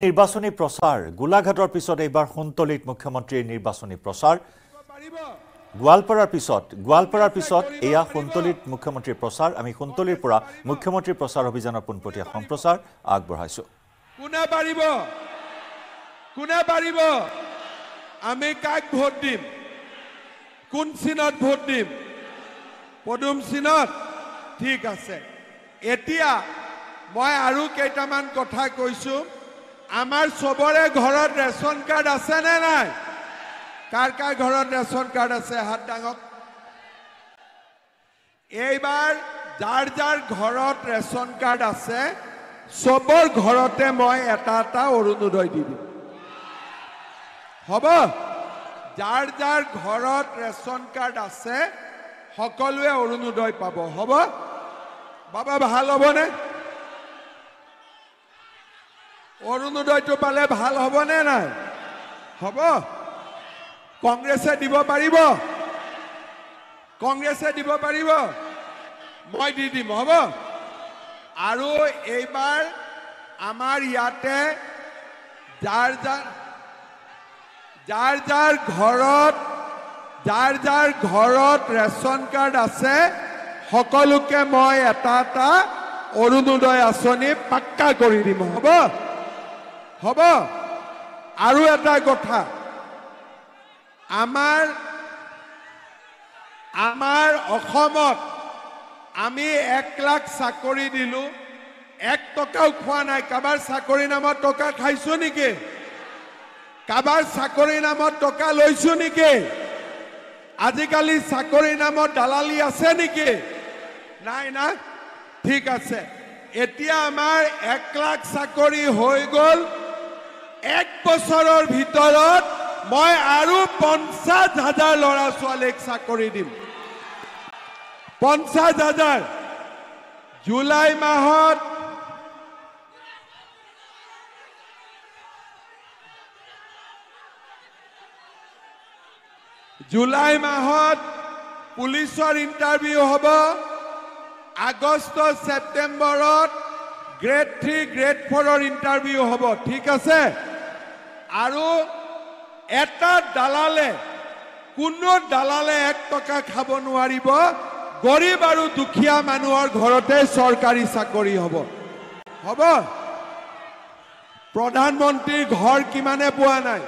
নিৰ্বাচনী প্ৰচাৰ গোলাঘাটৰ পিছত এইবাৰ সন্তলিত মুখ্যমন্ত্ৰীৰ নিৰ্বাচনী প্ৰচাৰ গোৱালপাৰাৰ পিছত এয়া সন্তলিত মুখ্যমন্ত্ৰীৰ প্ৰচাৰ আমি সন্তলিৰ পৰা মুখ্যমন্ত্ৰীৰ প্ৰচাৰ অভিযানৰ পোনপটীয়া সম্প্ৰচাৰ আগবঢ়াইছো কোনে পাৰিব আমি কাক ভোট দিম কোন চিনত ভোট দিম পদুম চিনত ঠিক আছে এতিয়া মই আৰু কেইটামান কথা কৈছো আমাৰ সবৰে ঘৰত ৰেশন কাৰ্ড আছে নে নাই কাৰ কাৰ ঘৰত ৰেশন কাৰ্ড আছে হাত ডাঙক এইবাৰ যাৰ যাৰ ঘৰত ৰেশন কাৰ্ড আছে সবৰ ঘৰতে মই এটা অৰুণোদয় দি দিম হ'ব যাৰ যাৰ ঘৰত ৰেশন কাৰ্ড আছে সকলোৱে অৰুণোদয় পাব হ'ব বাবা ভাল হ'বনে অৰুণোদয়টো পালে ভাল হ'বনে নাই হ'ব কংগ্ৰেছে দিব পাৰিব মই দি দিম হ'ব আৰু এইবাৰ আমাৰ ইয়াতে যাৰ যাৰ ঘৰত ৰেশন কাৰ্ড আছে সকলোকে মই এটা অৰুণোদয় আঁচনি পাক্কা কৰি দিম হ'ব আৰু এটা কথা আমাৰ অসমত আমি 1 লাখ চাকৰি দিলো 1 টকাও খোৱা নাই কাবাৰ চাকৰি নামত টকা খাইছো নেকি কাবাৰ চাকৰি নামত টকা লৈছো নেকি আজিকালি চাকৰি নামত দালালি আছে নেকি নাই না ঠিক আছে এতিয়া আমাৰ 1 লাখ চাকৰি হৈ গল 1 বছৰৰ ভিতৰত মই আৰু 50,000 ল'ৰা ছোৱালীক চাকৰি দিম 50,000 জুলাই মাহত পুলিচৰ ইন্টাৰভিউ হ'ব আগষ্ট সেপ্টেম্বৰত গ্ৰেড 3 গ্ৰেড 4ৰ ইন্টাৰভিউ হ'ব ঠিক আছে আৰু এটা দালালে কোনো দালালে 1 টকা খাব নোৱাৰিব গৰীব আৰু দুখীয়া মানুহৰ ঘৰতে চৰকাৰী চাকৰি হ'ব প্ৰধানমন্ত্ৰীৰ ঘৰ কিমানে পোৱা নাই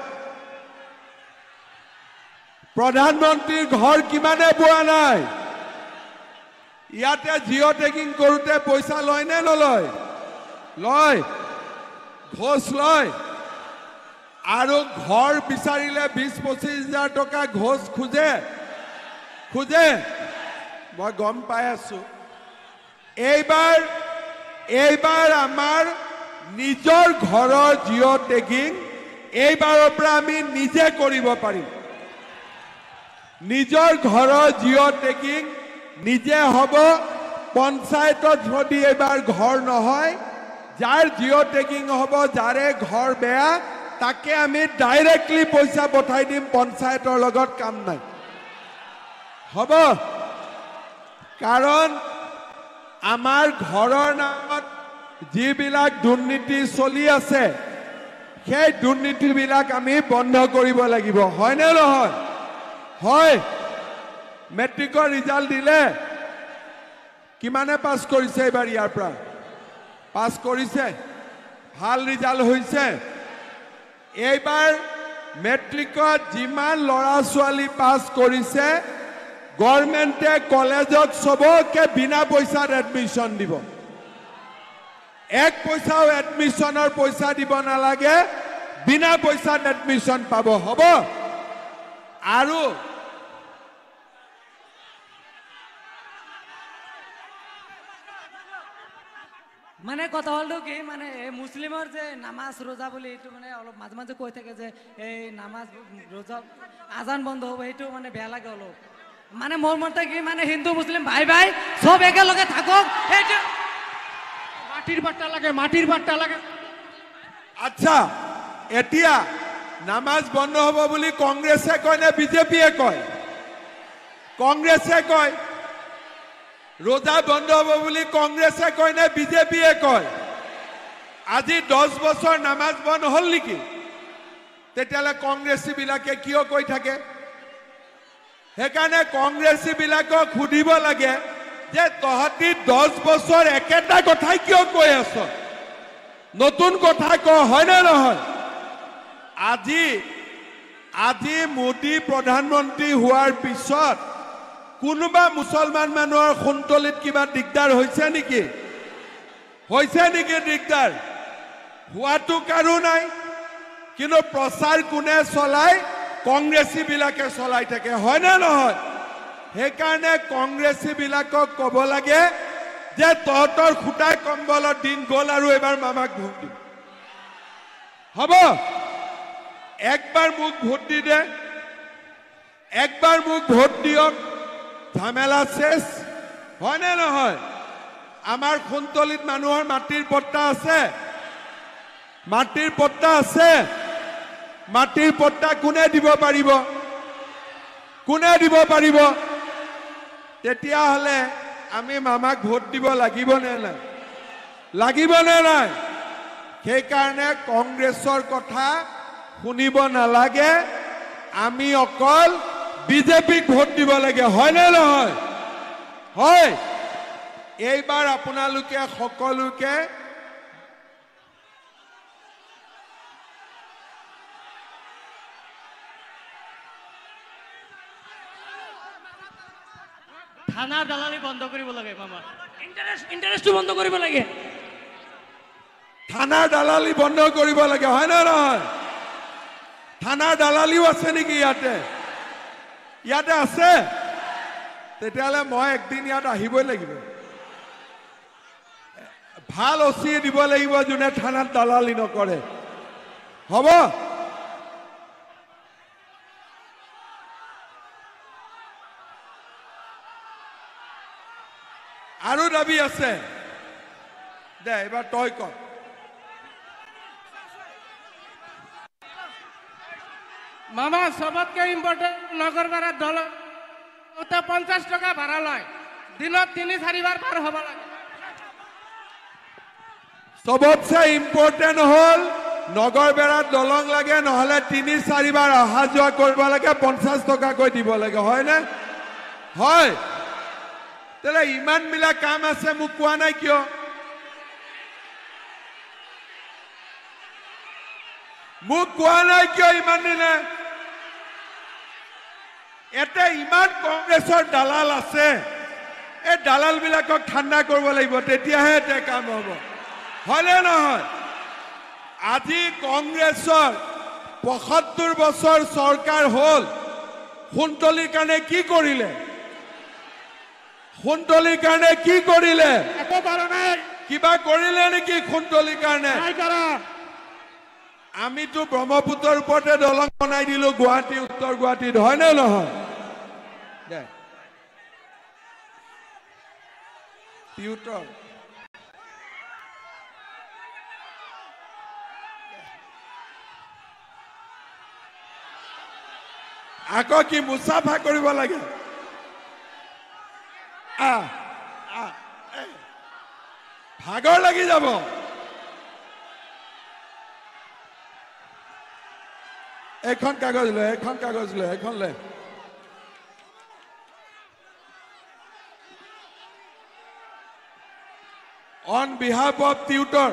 প্ৰধানমন্ত্ৰীৰ ঘৰ কিমানে পোৱা নাই ইয়াতে জিঅ' টেগিং কৰোতে পইচা লয় নে নলয় লয় ঘোষ লয় আৰু ঘৰ বিচাৰিলে 20-25,000 টকা ঘোষ খোজে মই গম পাই আছো এইবাৰ আমাৰ নিজৰ ঘৰৰ জিঅ' টেগিং এইবাৰৰ পৰা আমি নিজে কৰিব পাৰিম নিজৰ ঘৰৰ জিঅ' টেগিং নিজে হ'ব পঞ্চায়তত যদি এইবাৰ ঘৰ নহয় যাৰ জিঅ' টেগিং হ'ব যাৰে ঘৰ বেয়া তাকে আমি ডাইৰেক্টলি পইচা পঠাই দিম পঞ্চায়তৰ লগত কাম নাই হ'ব কাৰণ আমাৰ ঘৰৰ নামত যিবিলাক দুৰ্নীতি চলি আছে সেই দুৰ্নীতিবিলাক আমি বন্ধ কৰিব লাগিব হয় নে নহয় হয় মেট্ৰিকৰ ৰিজাল্ট দিলে কিমানে পাছ কৰিছে এবাৰ ইয়াৰ পৰা পাছ কৰিছে ভাল ৰিজাল্ট হৈছে এইবাৰ মেট্ৰিকত যিমান ল'ৰা ছোৱালী পাছ কৰিছে গভৰ্ণমেণ্টে কলেজত সবকে বিনা পইচাত এডমিশ্যন দিব 1 পইচাও এডমিশ্যনৰ পইচা দিব নালাগে বিনা পইচাত এডমিশ্যন পাব হ'ব আৰু মানে কথা হলো কি মানে মুসলিমৰ যে নামাজ রোজা বলে এইটো মানে অলপ মাঝে মাঝে কৈ থাকে যে এই নামাজ রোজা আজান বন্ধ হবে এইটো মানে বেয়া লাগে অলপ মানে মোৰ মতে কি মানে হিন্দু মুসলিম ভাই সব একেলগে থাকক এইটো মাটিৰ বাট্টা লাগে আচ্ছা এতিয়া নামাজ বন্ধ হ'ব বুলি কংগ্ৰেছে কয় নে বিজেপিয়ে কয় কংগ্ৰেছে কয় रोजा बंद हब कॉग्रेसे कय ना बीजेपीए कय আজি 10 বছৰ নামাজ বন্ধ হল নেকি তেতিয়ালে কংগ্ৰেছী বিলাকে কিয় কৈ থাকে সেইকাৰণে কংগ্ৰেছী বিলাকক খুদিব লাগে যে তহতি 10 বছৰ একেটা কথাই কিয় কৈ আছ নতুন কথা ক হয় না নহয় আজি মোদী প্ৰধানমন্ত্ৰী হোৱাৰ পিছত কোনোবা মুছলমান মানুহৰ খুনতলিত কিবা দিগদাৰ হৈছে নেকি দিগদাৰ হোৱাটো কাৰো নাই কিন্তু প্ৰচাৰ কোনে চলাই কংগ্ৰেছী বিলাকে চলাই থাকে হয় না নহয় সেইকাৰণে কংগ্ৰেছী বিলাকক ক'ব লাগে যে তহতৰ খুটাই কম্বলৰ দিন গ'ল আৰু এবাৰ মামাক ভোট দিম হ'ব একবাৰ মোক ভোট দি দে একবাৰ মোক ভোট দিয়ক ঝামেলা শেষ হয় না নহয় আমাৰ খুনতলিত মানুহৰ মাটিৰ পট্টা আছে মাটিৰ পট্টা কোনে দিব পাৰিব তেতিয়াহ'লে আমি মামাক ভোট দিব লাগিব নে নাই সেইকাৰণে কংগ্ৰেছৰ কথা শুনিব নালাগে আমি অকল বিজেপিক ভোট দিব লাগে হয় নে নহয় হয় এইবাৰ আপোনালোকে সকলোকে থানাৰ দালালি বন্ধ কৰিব লাগে মামা ইন্টাৰেস্টটো বন্ধ কৰিব লাগে থানাৰ দালালি বন্ধ কৰিব লাগে হয় না নহয় থানাৰ দালালিও আছে নেকি ইয়াতে আছে তেতিয়াহ'লে মই একদিন ইয়াত আহিবই লাগিব ভাল অচি দিব লাগিব যোনে থানাত দালালি নকৰে হ'ব আৰু দাবী আছে দে এবাৰ তই ক মামা সবতকে ইম্পর্টেন্ট নগরপাড়ার দল 50 টাকা ভাড়া লয় দিনত 3-4 বার পার হব লাগে সবতছে ইম্পর্টেন্ট হল নগরবেড়াত দলং লাগে নহলে 3-4 বার অহা যোৱা কৰিব লাগে 50 টকাকৈ দিব লাগে হয় না হয় তেলে ইমান মিলা কাম আছে মোক কোৱা নাই কিয় ইমান দিনে এতে ইমান কংগ্ৰেছৰ দালাল আছে এই দালাল বিলাকক ঠাণ্ডা কৰিব লাগিব তেতিয়াহে এতে কাম হ'ব হয়নে নহয় আজি কংগ্ৰেছৰ ৭৫ বছৰ চৰকাৰ হ'ল খুনতলিৰ কাৰণে কি কৰিলে কিবা কৰিলে নেকি খুনতলিৰ কাৰণে আমিতো ব্ৰহ্মপুত্ৰৰ ওপৰতে দলং বনাই দিলো গুৱাহাটী উত্তৰ গুৱাহাটীত হয় নে নহয় আকৌ কি মুছাফা কৰিব লাগে ভাগৰ লাগি যাব এখন কাগজ লৈ on behalf of tutor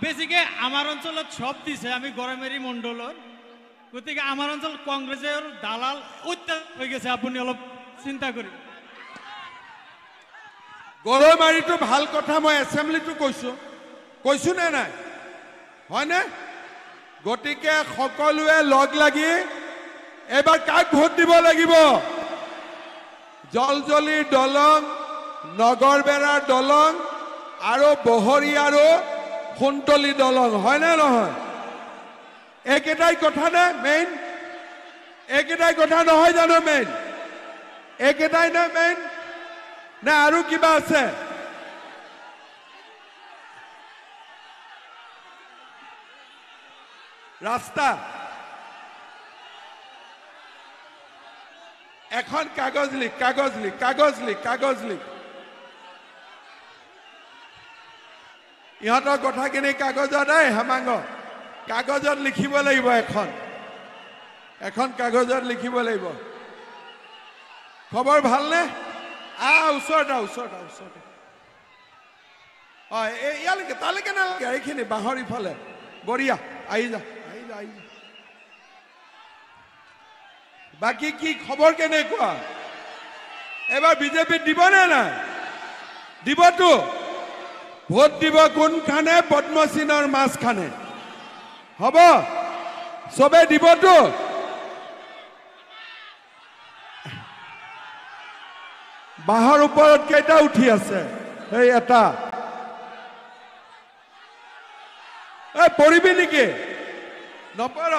বেসিকে আমার অঞ্চলত সব দিছে আমি গড়মেরি মণ্ডলৰ গতিকে আমাৰ অঞ্চল কংগ্ৰেসেৰ দালাল অত্যাধিক হয়ে গেছে আপনি অলপ চিন্তা কৰি গড়মাৰিটো ভাল কথা মই এসেম্বলিটো কৈছো নে নাই হয়নে গতিকে সকলোৱে লগ লাগি এবাৰ কাক ভোট দিব লাগিব জলজলিৰ দলং নগৰবেৰাৰ দলং আৰু বহৰী আৰু খুনতলি দলং হয় না নহয় একেটাই কথা নে মেইন একেটাই কথা নহয় জানো মেইন একেটাই না মেইন না আৰু কিবা আছে এখন কাগজ লিখ, কাগজ লিখ, কাগজ লিখ, কাগজ লিখ। ইহঁতৰ কথাখিনি কাগজত হেমাংগ কাগজত লিখিব লাগিব, এখন কাগজত লিখিব লাগিব। খবৰ ভালনে? ওচৰত ইয়ালৈকে তালৈকে নালাগে, এইখিনি বাঁহৰ ইফালে। বঢ়িয়া, আহি যা। বাকী কি খবৰ কেনেকুৱা? এবাৰ বিজেপিত দিবনে নাই? দিবতো। ভোট দিব কোনখানে? পদ্মচিনৰ মাছখানে। হ'ব, চবে দিবতো। বাঁহৰ ওপৰত কেইটা উঠি আছে? এই এটা। পৰিবি নেকি? নপৰ।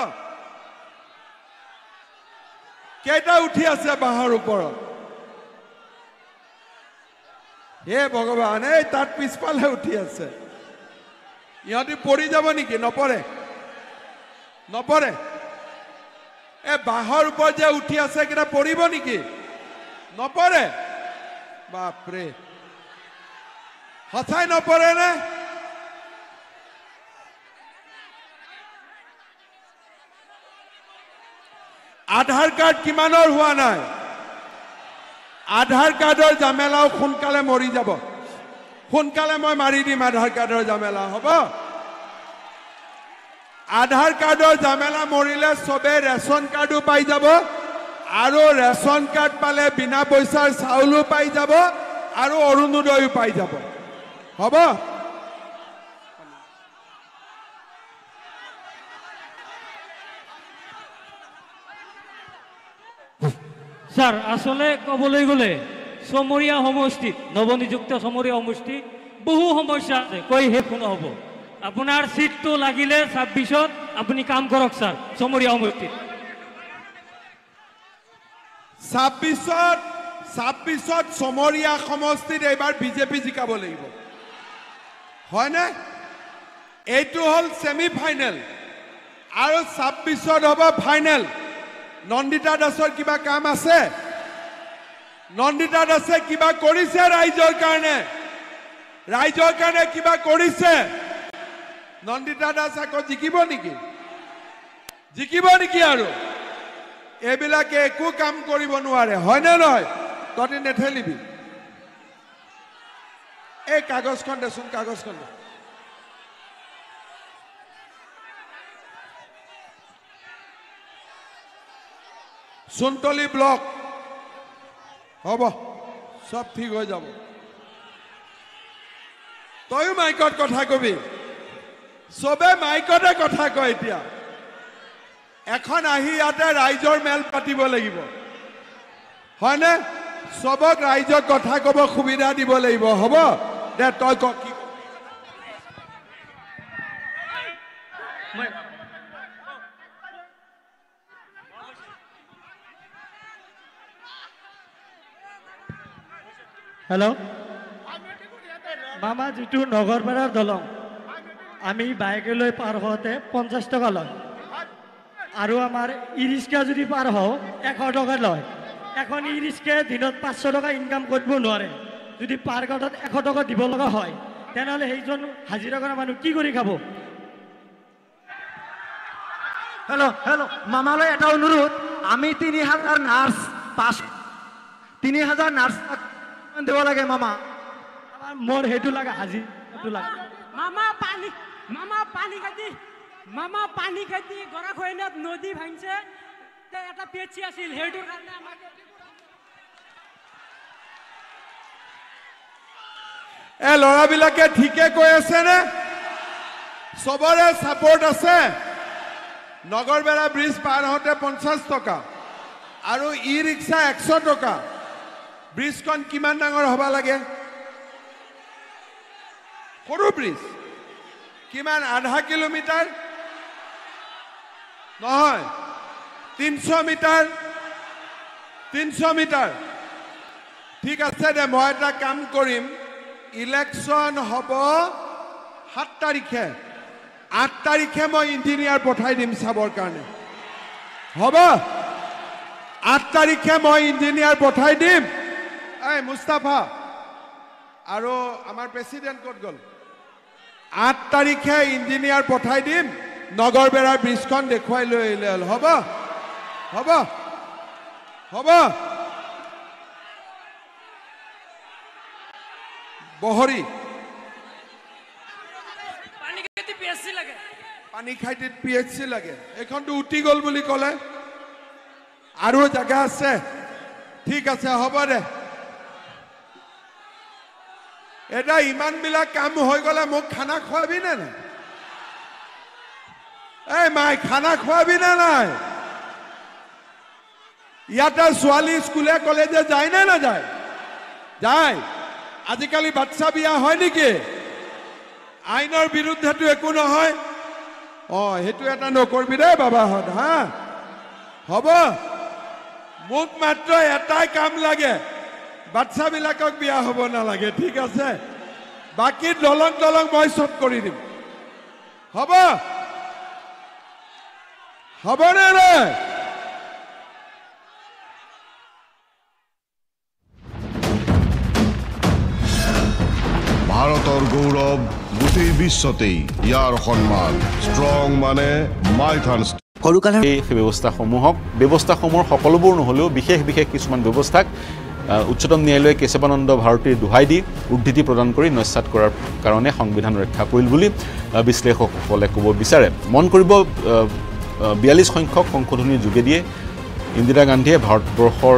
কেইটা উঠি আছে বাঁহৰ ওপৰত? হে ভগৱান, এই তাত পিছফালে উঠি আছে। ইহঁতি পৰি যাব নেকি? নপৰে। বাঁহৰ ওপৰত যে উঠি আছে কেইটা পৰিব নেকি? নপৰে। বাপৰে, সঁচাই নপৰে নে? আধাৰ কাৰ্ড কিমানৰ হোৱা নাই? আধাৰ কাৰ্ডৰ জামেলাও সোনকালে মৰি যাব। সোনকালে মই মাৰি দিম আধাৰ কাৰ্ডৰ জামেলা। হ'ব, আধাৰ কাৰ্ডৰ জামেলা মৰিলে চবে ৰেচন কাৰ্ডো পাই যাব, আৰু ৰেচন কাৰ্ড পালে বিনা পইচাৰ চাউলো পাই যাব, আৰু অৰুণোদয়ো পাই যাব। হ'ব, স্যাৰ, আসলে কবলৈ গ'লে চমৰীয়া সমষ্টিত, নৱনিযুক্ত চমৰীয়া সমষ্টিত বহু সমস্যা আছে, কৈ শেষ নহ'ব। আপোনাৰ সিটটো লাগিলে 26ত আপুনি কাম কৰক স্যাৰ, চমৰীয়া সমষ্টিত। 26ত চমৰীয়া সমষ্টিত এইবাৰ বিজেপি জিকাব লাগিব, হয়নে? এইটো হ'ল ছেমি ফাইনেল, আৰু 26ত হ'ব ফাইনেল। নন্দিতা দাসৰ কিবা কাম আছে? নন্দিতা দাসে কিবা কৰিছে ৰাইজৰ কাৰণে কিবা কৰিছে? নন্দিতা দাস আকৌ জিকিব নেকি? আৰু এইবিলাকে একো কাম কৰিব নোৱাৰে, হয়নে নহয়? তহঁতি নেঠেলিবি। এই কাগজখন দেচোন, কাগজখন দে। সোণতলী ব্লক হ'ব, সব ঠিক হৈ যাব। তয়ো মাইকত কথা কবি, চবে মাইকতে কথা কয়। এতিয়া এখন আহি ইয়াতে ৰাইজৰ মেল পাতিব লাগিব, হয়নে? চবক ৰাইজক কথা কব সুবিধা দিব লাগিব। হ'ব দে, তই ক কি? হেল্ল', মামা, যিটো নগৰপাৰাৰ দলং আমি বাইকে লৈ পাৰ হওঁতে 50 টকা লয়, আৰু আমাৰ ই ৰিক্সা যদি পাৰ হওঁ 100 টকা লয়। এখন ই ৰিক্সাই দিনত 500 টকা ইনকাম কৰিব নোৱাৰে। যদি পাৰ কাটত 100 টকা দিব লগা হয়, তেনেহ'লে সেইজন হাজিৰা কৰা মানুহ কি কৰি খাব? হেল্ল', মামালৈ এটা অনুৰোধ, আমি 3000 নাৰ্ছ 3000 নাৰ্ছ দিব লাগে মামা। মোৰ সেইটো লাগে, হাজিৰাটো লাগে। মামা পানী খাইতি গৰাখৈনাত নদী ভাঙিছে, এটা পেচি আছিল, সেইটোৰ কাৰণে আমাক ল'ৰাবিলাকে ঠিকে কৈ আছে নে? চবৰে ছাপোৰ্ট আছে? নগৰবেৰা ব্ৰিজ পাৰ হওঁতে 50 টকা, আৰু ই ৰিক্সা 100 টকা। ব্ৰিজখন কিমান ডাঙৰ হ'ব লাগে? সৰু ব্ৰিজ, কিমান? আধা কিলোমিটাৰ নহয়, 300 মিটাৰ। 300 মিটাৰ। ঠিক আছে দে, মই এটা কাম কৰিম। ইলেকশ্যন হ'ব 7 তাৰিখে, 8 তাৰিখে মই ইঞ্জিনিয়াৰ পঠাই দিম চাবৰ কাৰণে। হ'ব, 8 তাৰিখে মই ইঞ্জিনিয়াৰ পঠাই দিম। এই মুস্তাফা আৰু আমাৰ প্ৰেচিডেণ্ট ক'ত গ'ল? 8 তাৰিখে ইঞ্জিনিয়াৰ পঠাই দিম, নগৰবেৰাৰ ব্ৰিজখন দেখুৱাই লৈ আহিলে হ'ল। হ'ব হ'ব হ'ব। বহৰি পানীখাইটিত PHC লাগে, এইখনতো উঠি গ'ল বুলি ক'লে। আৰু জেগা আছে, ঠিক আছে, হ'ব দে। এটা ইমানবিলাক কাম হৈ গ'লে মোক খানা খোৱাবি নে নাই? এই মাই খানা খোৱাবি নে নাই? ইয়াতে ছোৱালী স্কুলে কলেজে যায় নে নাযায়? যায়। আজিকালি বাচ্চা বিয়া হয় নেকি? আইনৰ বিৰুদ্ধেতো একো নহয়। সেইটো এটা নকৰিবি দেই বাবাহঁত, হা? হ'ব। মোক মাত্ৰ এটাই কাম লাগে, বাচ্চাবিলাকক বিয়া হ'ব নালাগে, ঠিক আছে? বাকী দলং মই চব কৰি দিম। হ'ব হ'বনে নাই? ভাৰতৰ গৌৰৱ গোটেই বিশ্বতেই ইয়াৰ সন্মান। ষ্ট্ৰং মানে মাইথান। এই ব্যৱস্থাসমূহৰ সকলোবোৰ নহ'লেও বিশেষ কিছুমান ব্যৱস্থাক উচ্চতম ন্যায়ালয়ে কেশৱানন্দ ভাৰতীৰ দোহাই দি উদ্ধৃতি প্ৰদান কৰি নস্যাৎ কৰাৰ কাৰণে সংবিধান ৰক্ষা কৰিল বুলি বিশ্লেষকসকলে ক'ব বিচাৰে। মন কৰিব 42 সংখ্যক সংশোধনীৰ যোগেদিয়ে ইন্দিৰা গান্ধীয়ে ভাৰতবৰ্ষৰ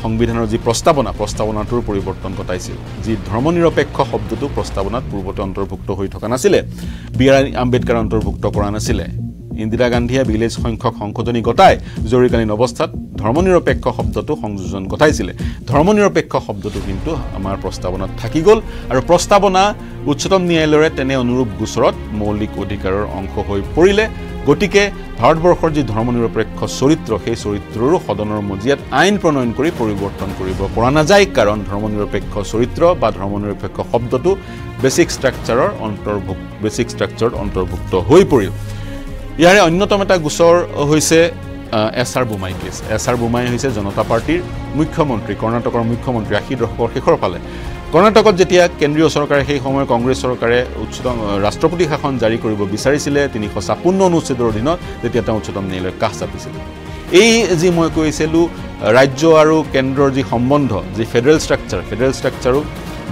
সংবিধানৰ যি প্ৰস্তাৱনাটোৰ পৰিৱৰ্তন ঘটাইছিল। যি ধৰ্মনিৰপেক্ষ শব্দটো প্ৰস্তাৱনাত পূৰ্বতে অন্তৰ্ভুক্ত হৈ থকা নাছিলে, B.R. আম্বেদকাৰ অন্তৰ্ভুক্ত কৰা নাছিলে। ইন্দিৰা গান্ধীয়ে 42 সংখ্যক সংশোধনী ঘটাই জৰুৰীকালীন অৱস্থাত ধৰ্মনিৰপেক্ষ শব্দটো সংযোজন ঘটাইছিলে। ধৰ্মনিৰপেক্ষ শব্দটো কিন্তু আমাৰ প্ৰস্তাৱনাত থাকি গ'ল, আৰু প্ৰস্তাৱনা উচ্চতম ন্যায়ালয়ৰ তেনে অনুৰূপ গোচৰত মৌলিক অধিকাৰৰ অংশ হৈ পৰিলে। গতিকে ভাৰতবৰ্ষৰ যি ধৰ্মনিৰপেক্ষ চৰিত্ৰ, সেই চৰিত্ৰৰো সদনৰ মজিয়াত আইন প্ৰণয়ন কৰি পৰিৱৰ্তন কৰিব পৰা নাযায়, কাৰণ ধৰ্মনিৰপেক্ষ চৰিত্ৰ বা ধৰ্মনিৰপেক্ষ শব্দটো বেচিক ষ্ট্ৰাকচাৰত অন্তৰ্ভুক্ত হৈ পৰিল। ইয়াৰে অন্যতম এটা গোচৰ হৈছে S.R. বোমাই কেছ। S.R. বোমাই হৈছে জনতা পাৰ্টীৰ মুখ্যমন্ত্ৰী, কৰ্ণাটকৰ মুখ্যমন্ত্ৰী 80 দশকৰ শেষৰ ফালে। কৰ্ণাটকত যেতিয়া কেন্দ্ৰীয় চৰকাৰে, সেই সময়ৰ কংগ্ৰেছ চৰকাৰে উচ্চতম ৰাষ্ট্ৰপতি শাসন জাৰি কৰিব বিচাৰিছিলে 356 অনুচ্ছেদৰ অধীনত, তেতিয়া তেওঁ উচ্চতম ন্যায়ালয়ক কাষ চাপিছিল। এই যি মই কৈছিলোঁ ৰাজ্য আৰু কেন্দ্ৰৰ যি সম্বন্ধ, যি ফেডাৰেল ষ্ট্ৰাকচাৰো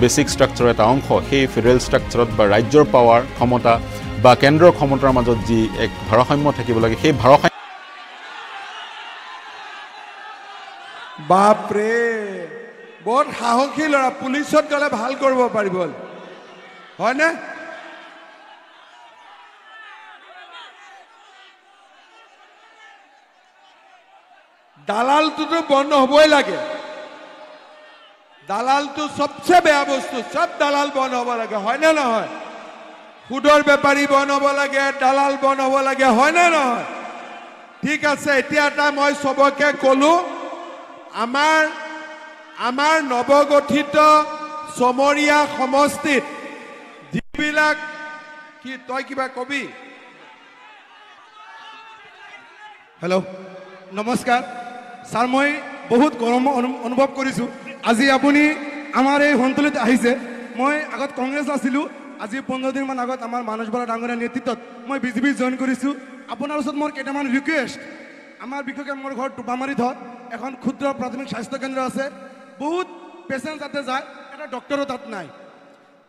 বেচিক ষ্ট্ৰাকচাৰৰ এটা অংশ। সেই ফেডাৰেল ষ্ট্ৰাকচাৰত বা ৰাজ্যৰ পাৱাৰ ক্ষমতা বা কেন্দ্ৰৰ ক্ষমতাৰ মাজত যি এক ভাৰসাম্য থাকিব লাগে, সেই ভাৰসাম্য। বাপৰে, বহুত সাহসী ল'ৰা, পুলিচত গ'লে ভাল কৰিব পাৰিব, হয়নে? দালালটোতো বন্ধ হ'বই লাগে। দালালটো সবচে বেয়া বস্তু, চব দালাল বন্ধ হ'ব লাগে, হয়নে নহয়? সুদৰ বেপাৰী বন্ধ হ'ব লাগে, দালাল বন্ধ হ'ব লাগে, হয়নে নহয়? ঠিক আছে, এতিয়া এটা মই চবকে ক'লো, আমাৰ নৱগঠিত চমৰীয়া সমষ্টিত যিবিলাক, কি তই কিবা কবি? হেল্ল', নমস্কাৰ ছাৰ। মই বহুত গৰম অনুভৱ কৰিছোঁ আজি আপুনি আমাৰ এই সন্তলিত আহিছে। মই আগত কংগ্ৰেছ আছিলোঁ, আজি 15 দিনমান আগত আমাৰ মানস বৰা ডাঙৰীয়াৰ নেতৃত্বত মই BJP জইন কৰিছোঁ। আপোনাৰ ওচৰত মোৰ কেইটামান ৰিকুৱেষ্ট। আমাৰ বিশেষকৈ মোৰ ঘৰ টোপামাৰীত হয়, এখন ক্ষুদ্ৰ প্ৰাথমিক স্বাস্থ্য কেন্দ্ৰ আছে। বহুত পেচেণ্ট তাতে যায়, এটা ডক্টৰো তাত নাই।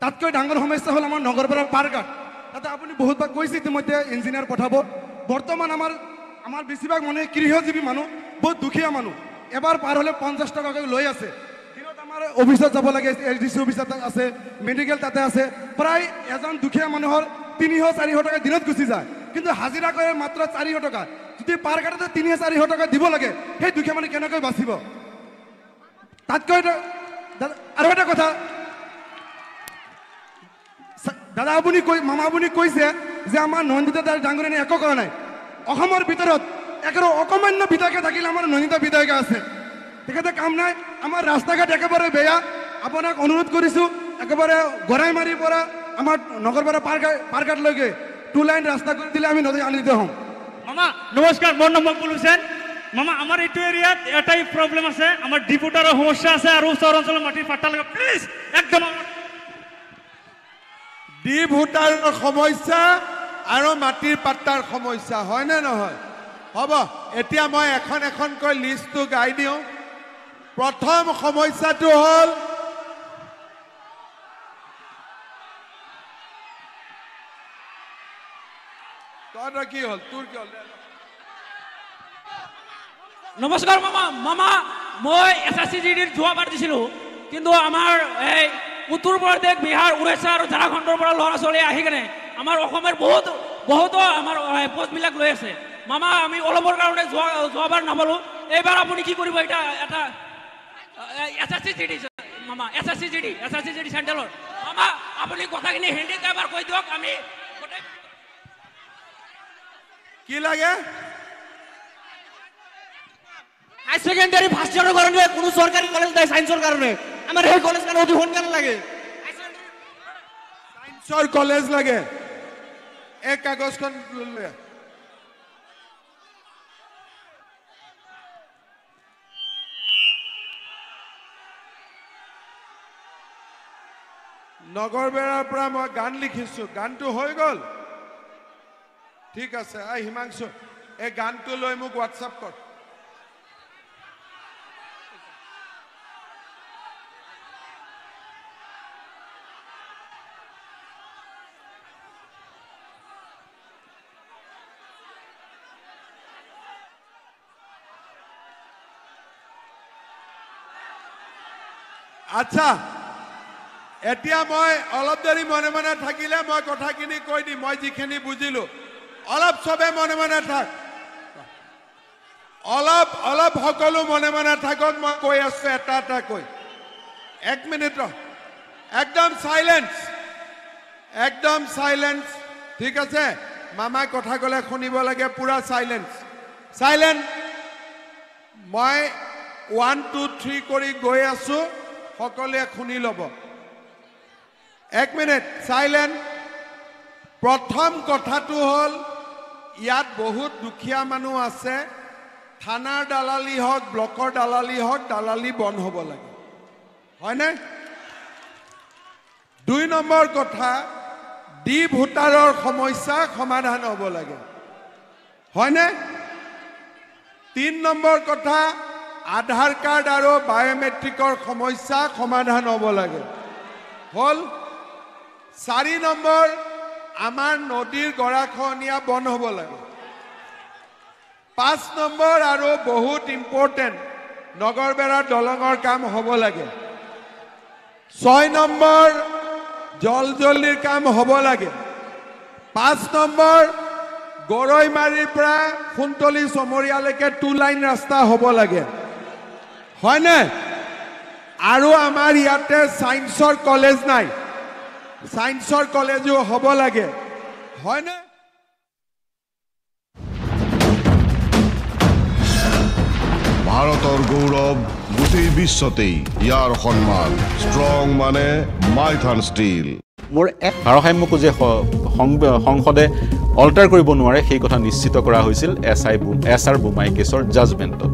তাতকৈ ডাঙৰ সমস্যা হ'ল আমাৰ নগৰপাৰা পাৰ্কঘাট। তাতে আপুনি বহুতবাৰ কৈছে ইতিমধ্যে ইঞ্জিনিয়াৰ পঠাব। বৰ্তমান আমাৰ বেছিভাগ মানুহে গৃহজীৱী মানুহ, বহুত দুখীয়া মানুহ। এবাৰ পাৰ হ'লে 50 টকাকৈ লৈ আছে। দিনত আমাৰ অফিচত যাব লাগে, SDC অফিচত আছে, মেডিকেল তাতে আছে। প্ৰায় এজন দুখীয়া মানুহৰ 300-400 টকা দিনত গুচি যায়, কিন্তু হাজিৰা কৰে মাত্ৰ 400 টকা। যদি পাৰ্কঘাটতে 300-400 টকা দিব লাগে, সেই দুখীয়া মানুহ কেনেকৈ বাচিব? তাতকৈ আৰু এটা কথা দাদা, মামা আপুনি কৈছে যে আমাৰ নন্দিতা ডাঙৰীয়ানে একো কৰা নাই। অসমৰ ভিতৰত একেবাৰে অকমান্য বিধায়কে থাকিলে আমাৰ নন্দিতা বিধায়িকা আছে, তেখেতে কাম নাই। আমাৰ ৰাস্তা ঘাট একেবাৰে বেয়া। আপোনাক অনুৰোধ কৰিছোঁ, একেবাৰে গড়াইমাৰীৰ পৰা আমাৰ নগৰপাৰা পাৰ্কঘাটলৈকে 2 লাইন ৰাস্তা কৰি দিলে আমি নদী আনন্দিত হ'ম। মামা নমস্কাৰ, মোৰ নাম মকবুল হুছেইন। মামা আমাৰ এইটো এৰিয়াত এটাই প্ৰব্লেম আছে, আমাৰ ডিপুটাৰৰ সমস্যা আছে আৰু ওচৰ অঞ্চলৰ মাটিৰ পাট্টা লাগে। প্লিজ একদম ডিভোটাৰৰ সমস্যা আৰু মাটিৰ পাট্টাৰ সমস্যা হয়নে নহয়? হ'ব, এতিয়া মই এখন এখনকৈ লিষ্টটো গাই দিওঁ। প্ৰথম সমস্যাটো হ'ল তহঁতৰ কি হ'ল, তোৰ কি হ'ল? নমস্কাৰ মামা। মামা মই SSC-GD যোৱাবাৰ দিছিলোঁ, কিন্তু আমাৰ এই উত্তৰ প্ৰদেশ, বিহাৰ, উৰিষ্যা আৰু ঝাৰখণ্ডৰ পৰা ল'ৰা ছোৱালী আহি কেনে আমাৰ অসমৰ বহুতো আমাৰ পষ্টবিলাক লৈ আছে। মামা আমি অলপৰ কাৰণে যোৱাবাৰ নাপালোঁ, এইবাৰ আপুনি কি কৰিব? এটা SSC-GD মামা, SSC-GD চেণ্ট্ৰেলৰ মামা আপুনি কথাখিনি হিন্দীত এবাৰ কৈ দিয়ক। আমি কি লাগে? হাই সেকেন্ডারি ফার্স্ট ইয়ারের কারণে কোনো সরকারি কলেজ নাই সায়েন্সের কারণে আমার এই কলেজ কেন অতি সোনকালে লাগে? সায়েন্সৰ কলেজ লাগে। এই কাগজখন লৈ নগৰবেৰাৰ পৰা মই গান লিখিছোঁ, গানটো হৈ গ'ল। ঠিক আছে, হিমাংশু এই গানটো লৈ মোক হোৱাটছআপ কৰ। আচ্ছা, এতিয়া মই অলপ দেৰি মনে মনে থাকিলে মই কথাখিনি কৈ দিম, মই যিখিনি বুজিলোঁ। অলপ চবে মনে মনে থাক, অলপ সকলো মনে মনে থাকক। মই কৈ আছোঁ এটা এটাকৈ। 1 মিনিট ৰ, একদম চাইলেন্স, একদম চাইলেন্স। ঠিক আছে, মামাই কথা ক'লে শুনিব লাগে, পুৰা চাইলেন্ট। মই 1 2 3 কৰি গৈ আছোঁ, সকলোৱে শুনি ল'ব। 1 মিনিট চাইলেন্ট। প্ৰথম কথাটো হ'ল ইয়াত বহুত দুখীয়া মানুহ আছে। থানাৰ দালালি হওক, ব্লকৰ দালালি হওক, দালালি বন্ধ হ'ব লাগে, হয়নে? 2 নম্বৰ কথা, ভোটাৰৰ সমস্যা সমাধান হ'ব লাগে, হয়নে? 3 নম্বৰ কথা, আধাৰ কাৰ্ড আৰু বায়োমেট্ৰিকৰ সমস্যা সমাধান হ'ব লাগে, হ'ল। 4 নম্বৰ, আমাৰ নদীৰ গৰাখহনীয়া বন্ধ হ'ব লাগে। 5 নম্বৰ আৰু বহুত ইম্পৰ্টেণ্ট, নগৰবেৰাৰ দলঙৰ কাম হ'ব লাগে। 6 নম্বৰ, জলজলিৰ কাম হ'ব লাগে। 5 নম্বৰ, গৰৈমাৰীৰ পৰা সোণতলী চমৰীয়ালৈকে 2 লাইন ৰাস্তা হ'ব লাগে, হয়নে? আৰু আমাৰ ইয়াতে ছায়েন্সৰ কলেজ নাই, ছায়েন্সৰ কলেজো হ'ব লাগে, হয়নে? ভাৰতৰ গৌৰৱ গোটেই বিশ্বতেই ইয়াৰ সন্মান। ষ্ট্ৰং মানে মাইথান ষ্টীল। মোৰ ভাৰসাম্যকো যে সংসদে অল্টাৰ কৰিব নোৱাৰে সেই কথা নিশ্চিত কৰা হৈছিল SR বোমাই কেছৰ জাজমেণ্টত।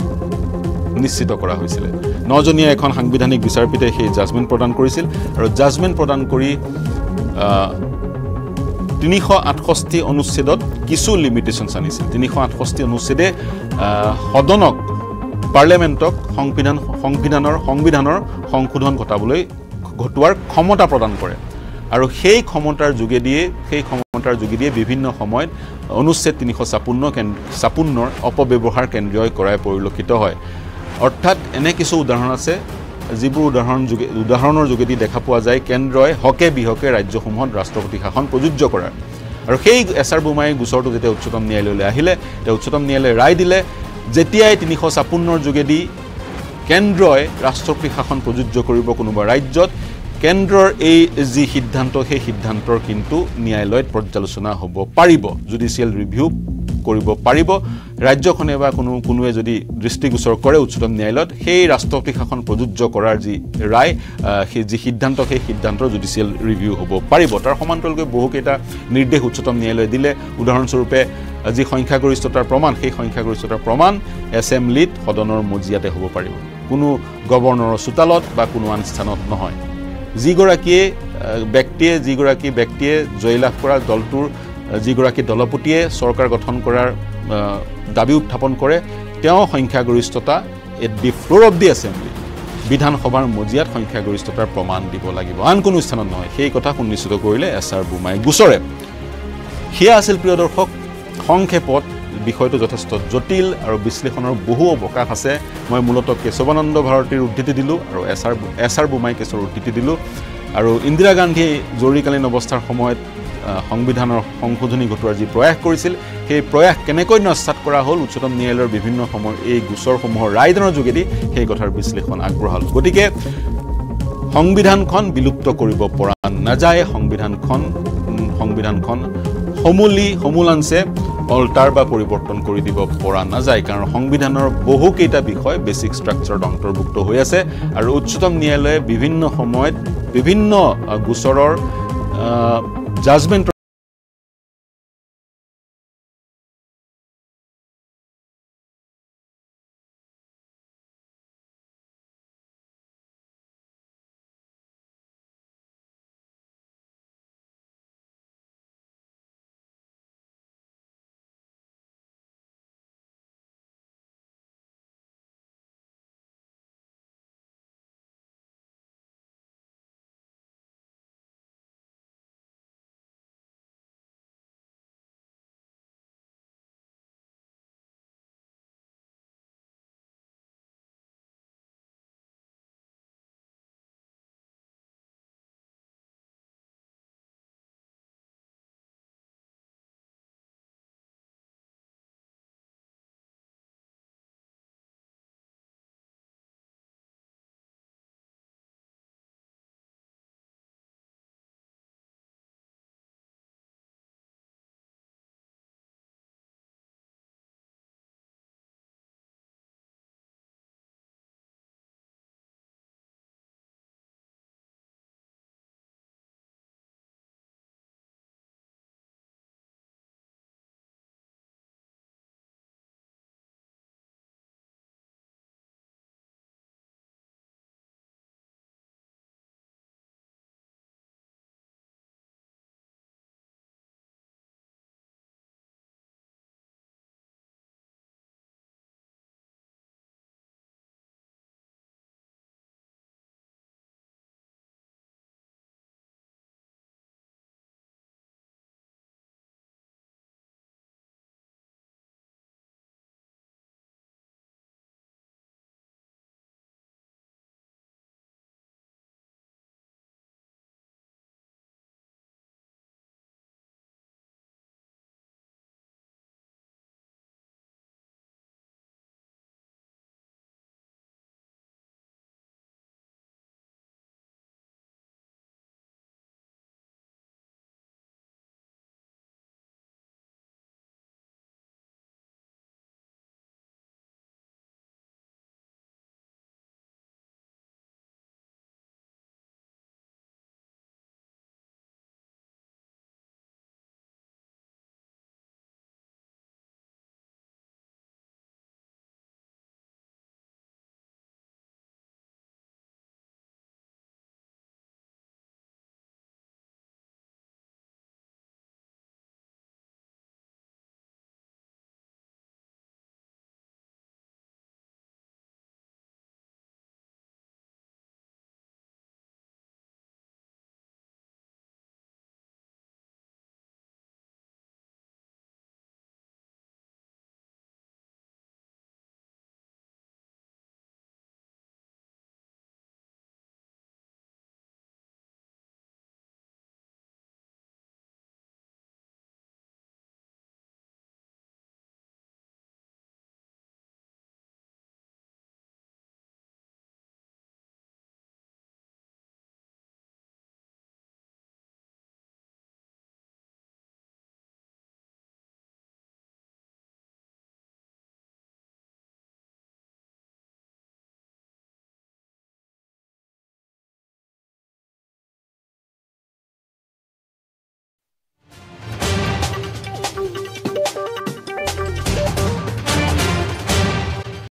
নিশ্চিত কৰা হৈছিল 9জনীয়া এখন সাংবিধানিক বিচাৰপীঠে সেই জাজমেণ্ট প্ৰদান কৰিছিল, আৰু জাজমেণ্ট প্ৰদান কৰি 368 অনুচ্ছেদত কিছু লিমিটেশ্যনছ আনিছিল। 368 অনুচ্ছেদে সদনক, পাৰ্লিয়ামেণ্টক সংবিধানৰ সংশোধন ঘটোৱাৰ ক্ষমতা প্ৰদান কৰে, আৰু সেই ক্ষমতাৰ যোগেদিয়ে বিভিন্ন সময়ত অনুচ্ছেদ 356 অপব্যৱহাৰ কৰাই পৰিলক্ষিত হয়। অৰ্থাৎ এনে কিছু উদাহৰণ আছে যিবোৰ উদাহৰণৰ যোগেদি দেখা পোৱা যায় কেন্দ্ৰই হকে বিহকে ৰাজ্যসমূহত ৰাষ্ট্ৰপতি শাসন প্ৰযোজ্য কৰাৰ। আৰু সেই SR বোমাই গোচৰটো যেতিয়া উচ্চতম ন্যায়ালয়লৈ আহিলে, উচ্চতম ন্যায়ালয়ে ৰায় দিলে, যেতিয়াই 356 যোগেদি কেন্দ্ৰই ৰাষ্ট্ৰপতি শাসন প্ৰযোজ্য কৰিব কোনোবা ৰাজ্যত, কেন্দ্ৰৰ এই যি সিদ্ধান্ত, সেই সিদ্ধান্তৰ কিন্তু ন্যায়ালয়ত পৰ্যালোচনা হ'ব পাৰিব, জুডিচিয়েল ৰিভিউ কৰিব পাৰিব ৰাজ্যখনে বা কোনোৱে যদি দৃষ্টিগোচৰ কৰে উচ্চতম ন্যায়ালয়ত সেই ৰাষ্ট্ৰপতি শাসন প্ৰযোজ্য কৰাৰ যি ৰায় সেই যি সিদ্ধান্ত সেই সিদ্ধান্তৰ জুডিচিয়েল ৰিভিউ হ'ব পাৰিব তাৰ সমান্তৰালকৈ বহুকেইটা নিৰ্দেশ উচ্চতম ন্যায়ালয়ে দিলে উদাহৰণস্বৰূপে যি সংখ্যাগৰিষ্ঠতাৰ প্ৰমাণ সেই সংখ্যাগৰিষ্ঠতাৰ প্ৰমাণ এছেম্বলিত সদনৰ মজিয়াতে হ'ব পাৰিব কোনো গভৰ্ণৰৰ চোতালত বা কোনো আন স্থানত নহয় যিগৰাকী ব্যক্তিয়ে জয়লাভ কৰা দলটোৰ যিগৰাকী দলপতিয়ে চৰকাৰ গঠন কৰাৰ দাবী উত্থাপন কৰে তেওঁ সংখ্যাগৰিষ্ঠতা at the floor of the assembly বিধানসভাৰ মজিয়াত সংখ্যাগৰিষ্ঠতাৰ প্ৰমাণ দিব লাগিব আন কোনো স্থানত নহয় সেই কথা সুনিশ্চিত কৰিলে এছআৰ বুমাই গোচৰে সেয়া আছিল প্ৰিয় দৰ্শক সংক্ষেপত বিষয়টো যথেষ্ট জটিল আৰু বিশ্লেষণৰ বহু অৱকাশ আছে মই মূলতঃ কেশৱানন্দ ভাৰতীৰ উদ্ধৃতি দিলোঁ আৰু এছআৰ বুমাই কেছৰ উদ্ধৃতি দিলোঁ আৰু ইন্দিৰা গান্ধীয়ে জৰুৰীকালীন অৱস্থাৰ সময়ত সংবিধানৰ সংশোধনী ঘটোৱাৰ যি প্ৰয়াস কৰিছিল সেই প্ৰয়াস কেনেকৈ নস্যাৎ কৰা হ'ল উচ্চতম ন্যায়ালয়ৰ বিভিন্ন সময়ৰ এই গোচৰসমূহৰ ৰায়দানৰ যোগেদি সেই কথাৰ বিশ্লেষণ আগবঢ়ালোঁ গতিকে সংবিধানখন বিলুপ্ত কৰিব পৰা নাযায় সংবিধানখন সমূলাংশে অল্টাৰ বা পৰিৱৰ্তন কৰি দিব পৰা নাযায় কাৰণ সংবিধানৰ বহুকেইটা বিষয় বেছিক ষ্ট্ৰাকচাৰত অন্তৰ্ভুক্ত হৈ আছে আৰু উচ্চতম ন্যায়ালয়ে বিভিন্ন সময়ত বিভিন্ন গোচৰৰ জাজমেণ্ট